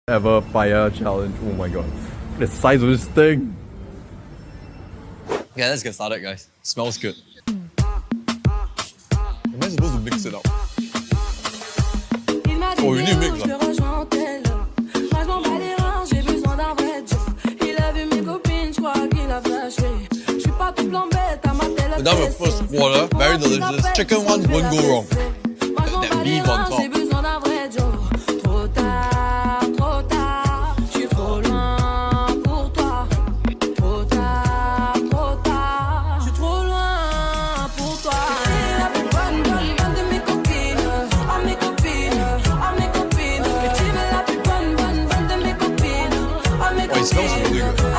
ever paella challenge. Oh my god. The size of this thing. Yeah, let's get started, guys. Smells good. Am I supposed to mix it up? Oh, you need to mix it. We're done with first quarter. Very delicious. Chicken ones won't go wrong. That beef on top. Oh, it smells really good.